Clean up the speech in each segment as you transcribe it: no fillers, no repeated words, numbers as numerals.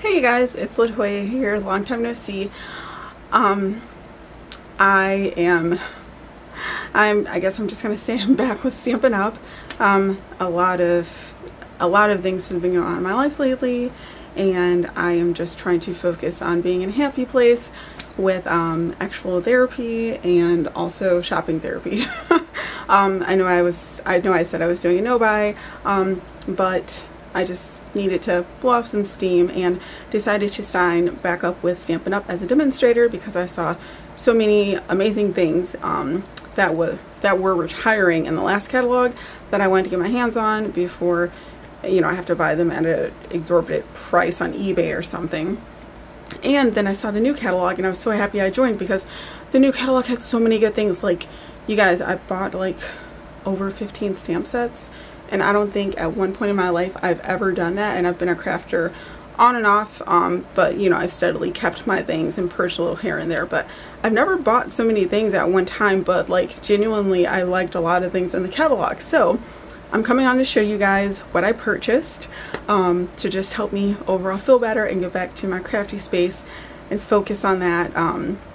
Hey you guys, it's Latoya here, long time no see. I guess I'm just gonna say I'm back with Stampin' Up. A lot of things have been going on in my life lately, and I am just trying to focus on being in a happy place with actual therapy and also shopping therapy. I know I said I was doing a no-buy, but I just needed to blow off some steam and decided to sign back up with Stampin' Up as a demonstrator because I saw so many amazing things that were retiring in the last catalog that I wanted to get my hands on before, you know, I have to buy them at an exorbitant price on eBay or something. And then I saw the new catalog and I was so happy I joined because the new catalog had so many good things. Like, you guys, I bought like over 15 stamp sets. And I don't think at one point in my life I've ever done that, and I've been a crafter on and off, but you know, I've steadily kept my things and purged a little here and there, but I've never bought so many things at one time. But like, genuinely, I liked a lot of things in the catalog, so I'm coming on to show you guys what I purchased to just help me overall feel better and get back to my crafty space and focus on that,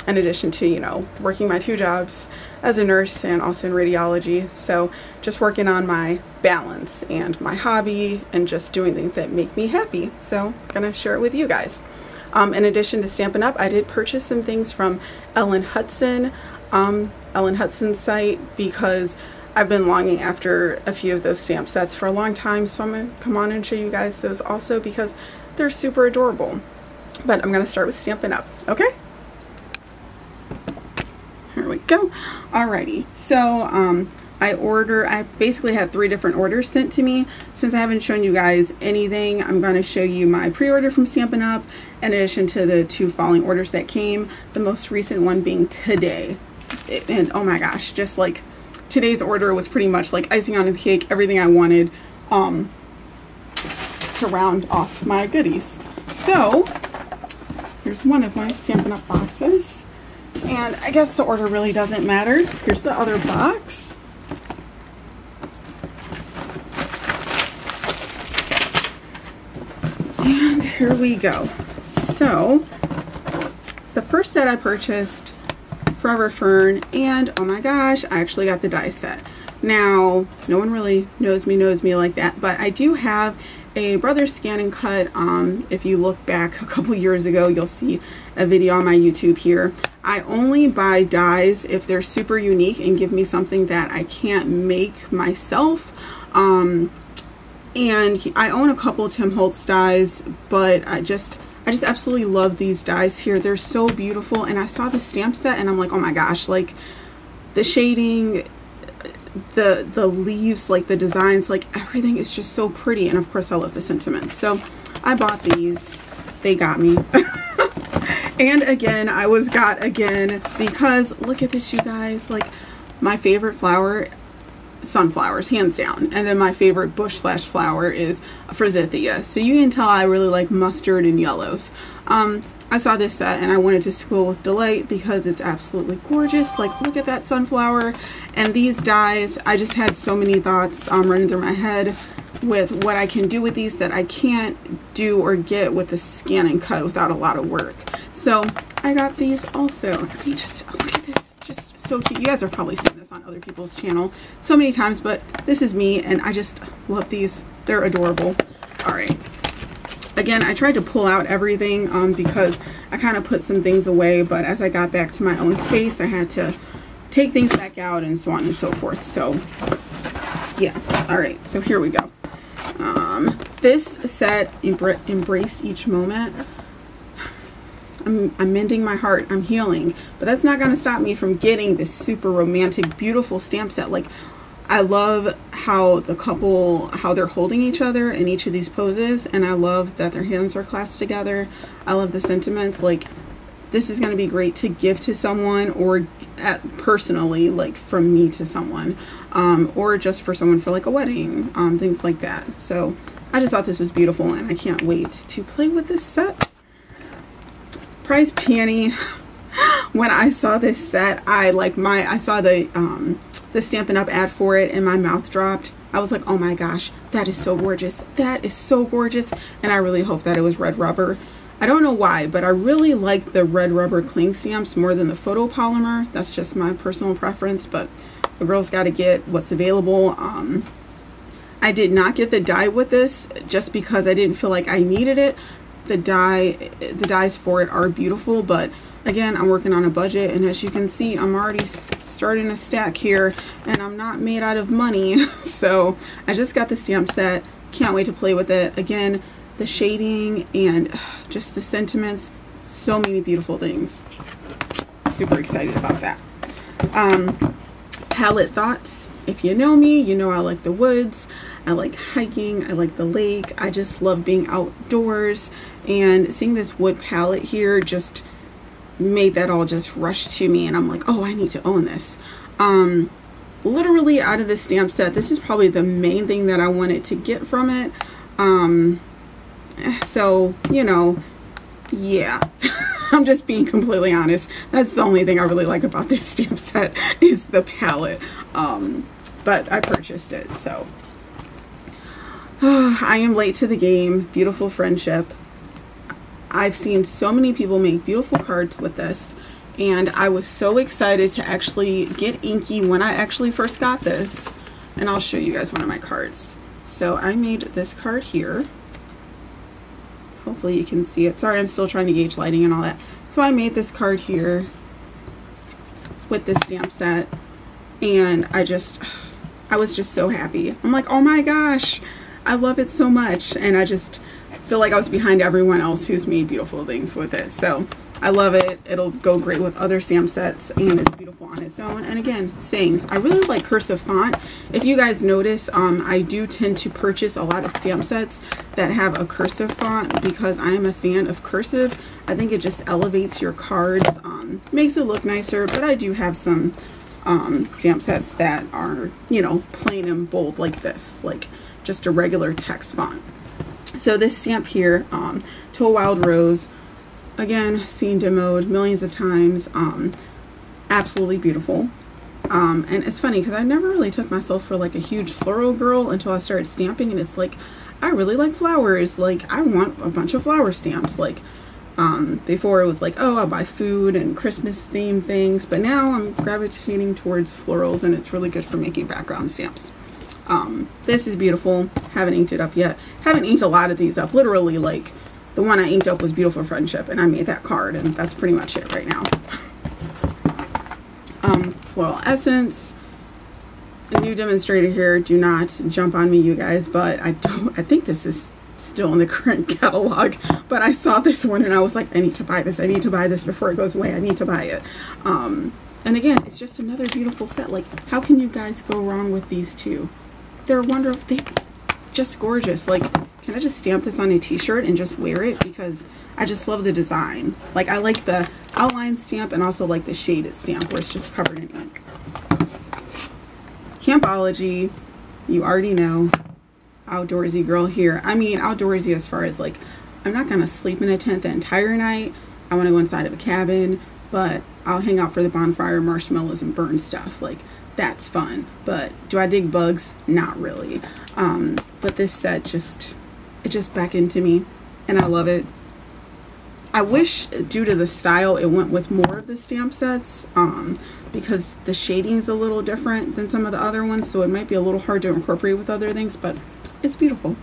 in addition to, you know, working my 2 jobs as a nurse and also in radiology. So just working on my balance and my hobby and just doing things that make me happy. So I'm gonna share it with you guys. In addition to Stampin' Up, I did purchase some things from Ellen Hutson's site because I've been longing after a few of those stamp sets for a long time. So I'm gonna come on and show you guys those also because they're super adorable. But I'm gonna start with Stampin' Up, okay? Here we go. Alrighty, so I basically had 3 different orders sent to me. Since I haven't shown you guys anything, I'm going to show you my pre-order from Stampin' Up in addition to the 2 following orders that came, the most recent one being today. And oh my gosh, just like today's order was pretty much like icing on the cake, everything I wanted to round off my goodies. So here's one of my Stampin' Up boxes. And I guess the order really doesn't matter. Here's the other box. And here we go. So the first set I purchased, Forever Fern, and oh my gosh, I actually got the die set. Now, no one really knows me like that, but I do have a Brothers Scan and Cut. If you look back a couple years ago, you'll see a video on my YouTube here. I only buy dies if they're super unique and give me something that I can't make myself. And I own a couple Tim Holtz dies, but I just absolutely love these dies here. They're so beautiful, and I saw the stamp set and I'm like, oh my gosh, like the shading, the leaves, like the designs, like everything is just so pretty. And of course I love the sentiment, so I bought these. They got me. And again, I was got again because look at this, you guys. Like, my favorite flower, sunflowers, hands down, and then my favorite bush slash flower is forsythia. So you can tell I really like mustard and yellows. I saw this set and I wanted to squeal with delight because it's absolutely gorgeous. Like, look at that sunflower. And these dies, I just had so many thoughts running through my head with what I can do with these that I can't do or get with the Scan and Cut without a lot of work. So I got these also. I mean, just look at this, just so cute. You guys are probably seeing this on other people's channel so many times, but this is me and I just love these. They're adorable. All right. Again, I tried to pull out everything because I kind of put some things away, but as I got back to my own space, I had to take things back out and so on and so forth. So yeah. All right. So here we go. This set, Embrace Each Moment. I'm mending my heart, I'm healing, but that's not going to stop me from getting this super romantic, beautiful stamp set. Like, I love how the couple, how they're holding each other in each of these poses, and I love that their hands are clasped together. I love the sentiments. Like, this is going to be great to give to someone, or personally, like from me to someone, or just for someone for like a wedding, things like that. So I just thought this was beautiful and I can't wait to play with this set. Prize peony. When I saw this set, I saw the Stampin' Up ad for it and my mouth dropped. I was like, oh my gosh, that is so gorgeous. That is so gorgeous. And I really hope that it was red rubber. I don't know why, but I really like the red rubber cling stamps more than the photopolymer. That's just my personal preference, but the girl's got to get what's available. I did not get the die with this just because I didn't feel like I needed it. The dies for it are beautiful, but again, I'm working on a budget, and as you can see, I'm already starting a stack here, and I'm not made out of money. So I just got the stamp set. Can't wait to play with it. Again, the shading and just the sentiments, so many beautiful things. Super excited about that. Palette thoughts. If you know me, you know I like the woods, I like hiking, I like the lake, I just love being outdoors, and seeing this wood palette here just made that all just rush to me, and I'm like, oh, I need to own this. Literally out of this stamp set, this is probably the main thing that I wanted to get from it. So, you know, yeah. I'm just being completely honest. That's the only thing I really like about this stamp set is the palette. But I purchased it, so. I am late to the game. Beautiful friendship. I've seen so many people make beautiful cards with this, and I was so excited to actually get inky when I actually first got this. And I'll show you guys one of my cards. So I made this card here. Hopefully you can see it. Sorry, I'm still trying to gauge lighting and all that. So I made this card here with this stamp set, and I was just so happy. I'm like, oh my gosh, I love it so much, and I just feel like I was behind everyone else who's made beautiful things with it. So I love it. It'll go great with other stamp sets, and it's beautiful on its own. And again, sayings. I really like cursive font. If you guys notice, I do tend to purchase a lot of stamp sets that have a cursive font because I am a fan of cursive. I think it just elevates your cards, makes it look nicer. But I do have some stamp sets that are, you know, plain and bold like this, like just a regular text font. So this stamp here, To a Wild Rose, again, seen demoed millions of times. Absolutely beautiful. And it's funny because I never really took myself for like a huge floral girl until I started stamping, and it's like, I really like flowers. Like, I want a bunch of flower stamps. Like, before it was like, oh, I'll buy food and Christmas themed things, but now I'm gravitating towards florals, and it's really good for making background stamps. This is beautiful. Haven't inked it up yet. Haven't inked a lot of these up. Literally, like, the one I inked up was Beautiful Friendship, and I made that card, and that's pretty much it right now. Floral Essence. A new demonstrator here. Do not jump on me, you guys, but I think this is still in the current catalog, but I saw this one and I was like, I need to buy this. I need to buy this before it goes away. I need to buy it. And again, it's just another beautiful set. Like, how can you guys go wrong with these two? They're wonderful. They're just gorgeous. Like, can I just stamp this on a t-shirt and just wear it? Because I just love the design. Like, I like the outline stamp and also like the shaded stamp where it's just covered in ink. Campology, you already know. Outdoorsy girl here. I mean, outdoorsy as far as like, I'm not gonna sleep in a tent the entire night. I want to go inside of a cabin, but I'll hang out for the bonfire, marshmallows, and burn stuff. Like, that's fun. But do I dig bugs? Not really. But this set just beckoned to me, and I love it. I wish, due to the style, it went with more of the stamp sets, because the shading's a little different than some of the other ones, so it might be a little hard to incorporate with other things, but it's beautiful.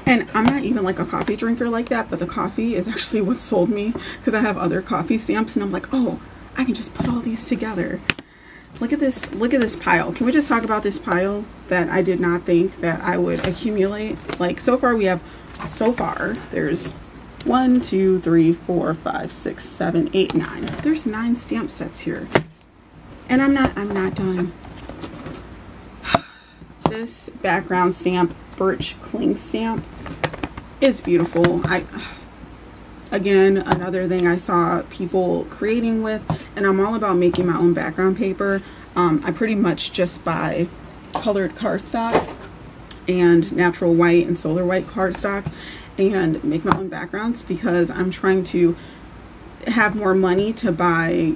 And I'm not even like a coffee drinker like that, but the coffee is actually what sold me, because I have other coffee stamps, and I'm like, oh, I can just put all these together. Look at this pile. Can we just talk about this pile that I did not think that I would accumulate? Like, so far there's 1, 2, 3, 4, 5, 6, 7, 8, 9. There's 9 stamp sets here. And I'm not done. This background stamp, birch cling stamp, is beautiful. Again, another thing I saw people creating with, and I'm all about making my own background paper. I pretty much just buy colored cardstock and natural white and solar white cardstock and make my own backgrounds, because I'm trying to have more money to buy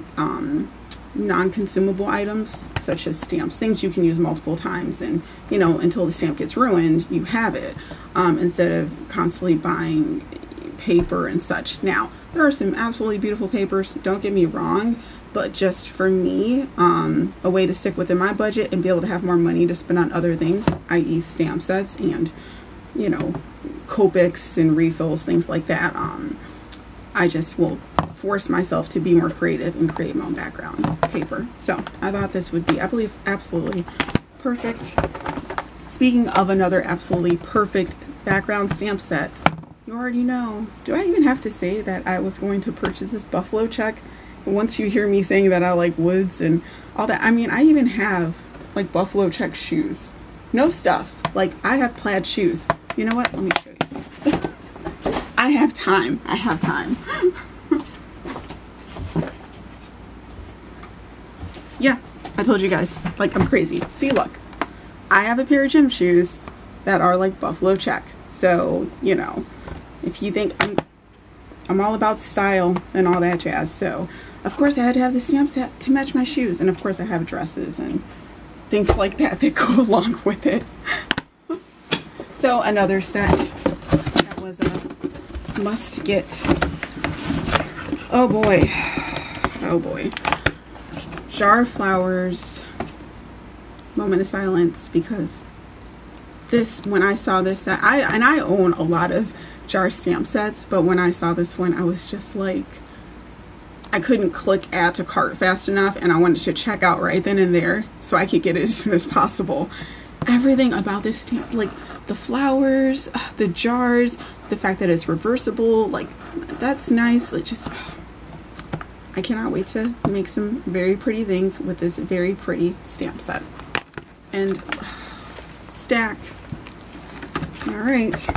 non-consumable items such as stamps, things you can use multiple times, and you know, until the stamp gets ruined, you have it, instead of constantly buying paper and such. Now, there are some absolutely beautiful papers, don't get me wrong, but just for me, a way to stick within my budget and be able to have more money to spend on other things, i.e. stamp sets and, you know, Copics and refills, things like that, I just will force myself to be more creative and create my own background paper. So I thought this would be, I believe, absolutely perfect. Speaking of another absolutely perfect background stamp set, you already know, do I even have to say that I was going to purchase this buffalo check? And once you hear me saying that I like woods and all that, I mean, I even have like buffalo check shoes. No stuff. Like, I have plaid shoes. You know what? Let me show you. I have time. I have time. Yeah, I told you guys, like, I'm crazy. See, look, I have a pair of gym shoes that are like buffalo check. So, you know, if you think I'm all about style and all that jazz. So, of course, I had to have the stamp set to match my shoes. And of course, I have dresses and things like that that go along with it. So, another set that was a must get. Oh boy. Oh boy. Jar of flowers. Moment of silence, because this, when I saw this set, I own a lot of jar stamp sets, but when I saw this one, I was just like, I couldn't click add to cart fast enough, and I wanted to check out right then and there so I could get it as soon as possible. Everything about this stamp, like the flowers, the jars, the fact that it's reversible, like, that's nice. It just, I cannot wait to make some very pretty things with this very pretty stamp set. And stack. All right.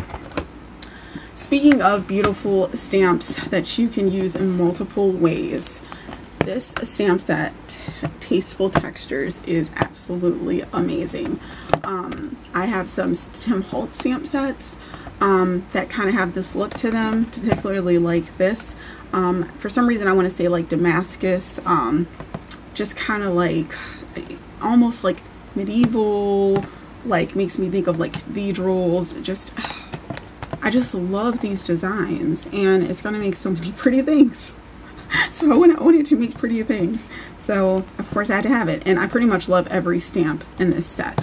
Speaking of beautiful stamps that you can use in multiple ways, this stamp set, Tasteful Textures, is absolutely amazing. I have some Tim Holtz stamp sets that kind of have this look to them, particularly like this. For some reason, I want to say like Damascus, just kind of like almost like medieval, like makes me think of like cathedrals. Just, I just love these designs, and it's gonna make so many pretty things. So I wanted to make pretty things, so of course I had to have it. And I pretty much love every stamp in this set.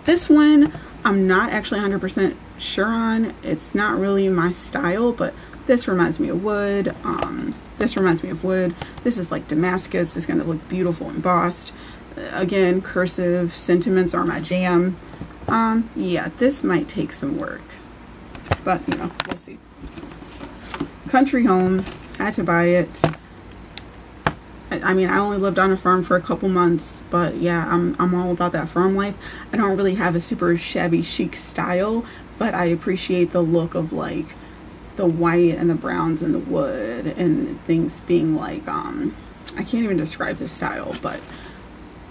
This one I'm not actually 100% sure on. It's not really my style, but this reminds me of wood. This reminds me of wood. This is like Damascus. It's gonna look beautiful embossed. Again, cursive sentiments are my jam. Yeah, this might take some work, but you know, we'll see. Country Home, had to buy it. I mean, I only lived on a farm for a couple months, but yeah, I'm all about that farm life. I don't really have a super shabby chic style, but I appreciate the look of like the white and the browns and the wood and things being like, I can't even describe this style, but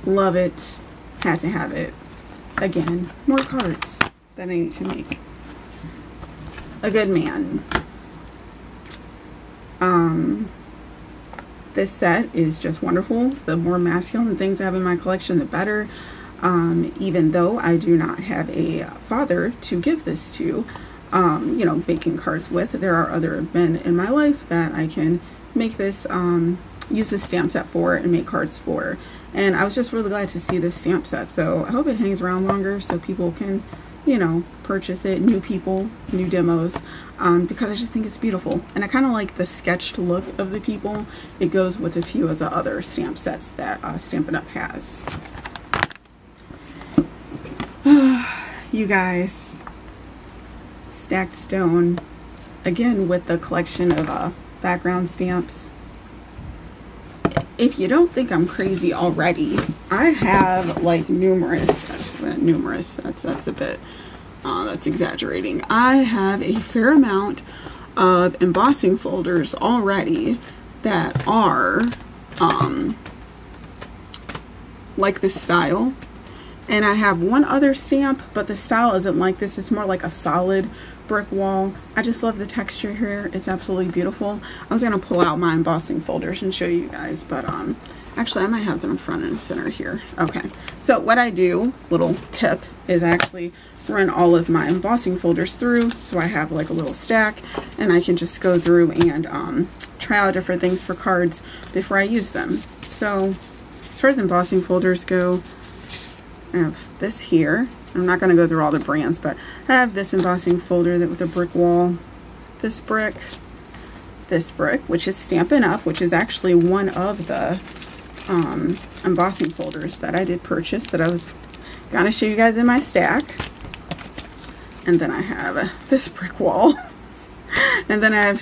love it. Had to have it. Again, more cards that I need to make. A Good Man. This set is just wonderful. The more masculine things I have in my collection, the better. Even though I do not have a father to give this to, you know, making cards with, there are other men in my life that I can make this, use this stamp set for and make cards for. And I was just really glad to see this stamp set. So I hope it hangs around longer so people can, you know, purchase it, new people, new demos, because I just think it's beautiful. And I kind of like the sketched look of the people. It goes with a few of the other stamp sets that Stampin' Up! Has. You guys, Stacked Stone, again with the collection of background stamps. If you don't think I'm crazy already, I have like numerous, that's a bit, that's exaggerating. I have a fair amount of embossing folders already that are like this style. And I have one other stamp, but the style isn't like this. It's more like a solid brick wall. I just love the texture here. It's absolutely beautiful. I was gonna pull out my embossing folders and show you guys, but actually I might have them front and center here. Okay, so what I do, little tip, is actually run all of my embossing folders through, so I have like a little stack, and I can just go through and try out different things for cards before I use them. So as far as embossing folders go, I have this here. I'm not going to go through all the brands, but I have this embossing folder that with a brick wall, this brick, which is Stampin' Up, which is actually one of the embossing folders that I did purchase that I was going to show you guys in my stack. And then I have this brick wall. And then I have